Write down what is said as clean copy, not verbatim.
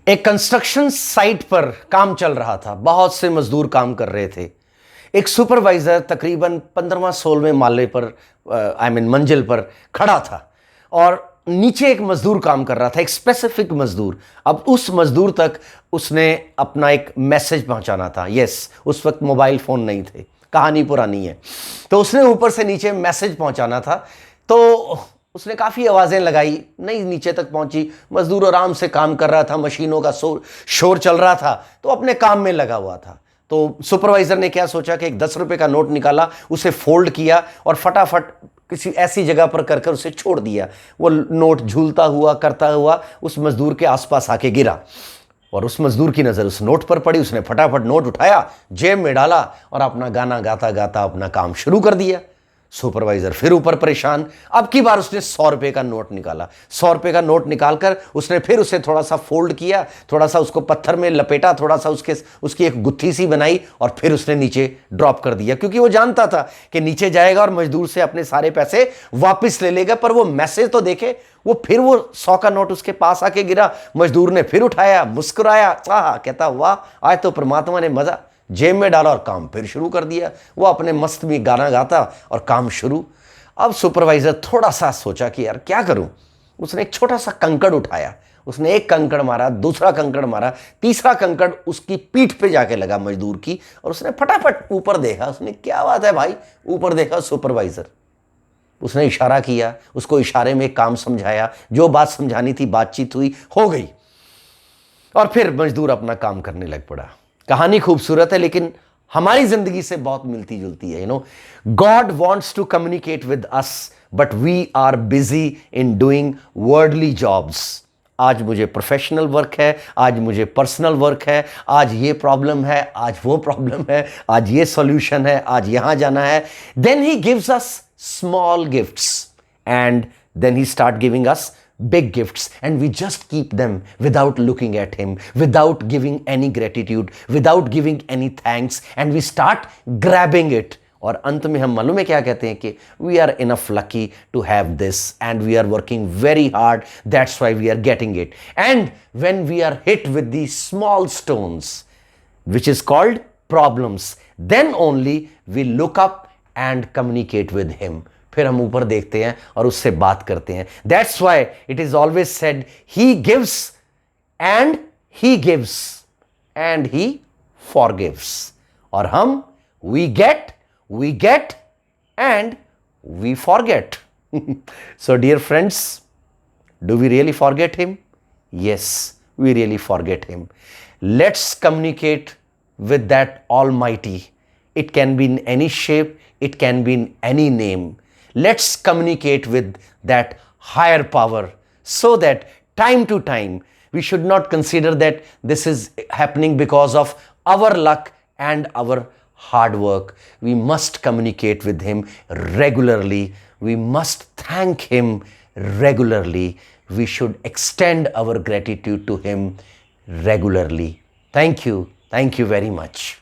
एक construction site पर काम चल रहा था। बहुत से मजदूर काम कर रहे थे। एक सुपरवाइजर तकरीबन 15वां-16वें माले पर मंजिल पर खड़ा था और नीचे एक मजदूर काम कर रहा था, एक स्पेसिफिक मजदूर। अब उस मजदूर तक उसने अपना एक मैसेज पहुंचाना था। यस, उस वक्त मोबाइल फोन नहीं थे, कहानी पुरानी है। तो उसने ऊपर से नीचे मैसेज पहुंचाना था। तो उसने काफ़ी आवाज़ें लगाई, नहीं नीचे तक पहुंची। मजदूर आराम से काम कर रहा था, मशीनों का शोर चल रहा था, तो अपने काम में लगा हुआ था। तो सुपरवाइजर ने क्या सोचा कि एक 10 रुपए का नोट निकाला, उसे फोल्ड किया और फटाफट किसी ऐसी जगह पर कर कर उसे छोड़ दिया। वो नोट झूलता हुआ करता हुआ उस मजदूर के आसपास आके गिरा और उस मजदूर की नज़र उस नोट पर पड़ी। उसने फटाफट नोट उठाया, जेब में डाला और अपना गाना गाता गाता अपना काम शुरू कर दिया। सुपरवाइजर फिर ऊपर परेशान। अब की बार उसने 100 रुपए का नोट निकाला। 100 रुपए का नोट निकालकर उसने फिर उसे थोड़ा सा फोल्ड किया, थोड़ा सा उसको पत्थर में लपेटा, थोड़ा सा उसकी एक गुत्थी सी बनाई और फिर उसने नीचे ड्रॉप कर दिया, क्योंकि वो जानता था कि नीचे जाएगा और मजदूर से अपने सारे पैसे वापस ले लेगा। पर वो मैसेज तो देखे। फिर वो 100 का नोट उसके पास आके गिरा। मजदूर ने फिर उठाया, मुस्कुराया, कहता वाह, आज तो परमात्मा ने मजा, जेब में डाला और काम फिर शुरू कर दिया। वो अपने मस्त में गाना गाता और काम शुरू। अब सुपरवाइजर थोड़ा सा सोचा कि यार क्या करूं। उसने एक छोटा सा कंकड़ उठाया। उसने एक कंकड़ मारा, दूसरा कंकड़ मारा, तीसरा कंकड़ उसकी पीठ पे जाके लगा मजदूर की और उसने फटाफट ऊपर देखा। उसने क्या बात है भाई, ऊपर देखा सुपरवाइजर। उसने इशारा किया, उसको इशारे में काम समझाया, जो बात समझानी थी बातचीत हुई, हो गई और फिर मजदूर अपना काम करने लग पड़ा। कहानी खूबसूरत है लेकिन हमारी जिंदगी से बहुत मिलती जुलती है। God wants to communicate with us but we are busy in doing worldly jobs. आज मुझे प्रोफेशनल वर्क है, आज मुझे पर्सनल वर्क है, आज ये प्रॉब्लम है, आज वो प्रॉब्लम है, आज ये सॉल्यूशन है, आज यहां जाना है। Then he gives us small gifts and then he start giving us big gifts and we just keep them without looking at him, without giving any gratitude, without giving any thanks, and we start grabbing it. और अंत में हम मालूम है क्या कहते हैं कि we are enough lucky to have this and we are working very hard, that's why we are getting it. And when we are hit with these small stones which is called problems, then only we look up and communicate with him. फिर हम ऊपर देखते हैं और उससे बात करते हैं। That's why it is always said he gives and he gives and he forgives. और हम we get and we forget. So dear friends, do we really forget him? Yes, we really forget him. Let's communicate with that Almighty. It can be in any shape, it can be in any name. Let's communicate with that higher power so that time to time we should not consider that this is happening because of our luck and our hard work. We must communicate with him regularly. We must thank him regularly. We should extend our gratitude to him regularly. Thank you very much.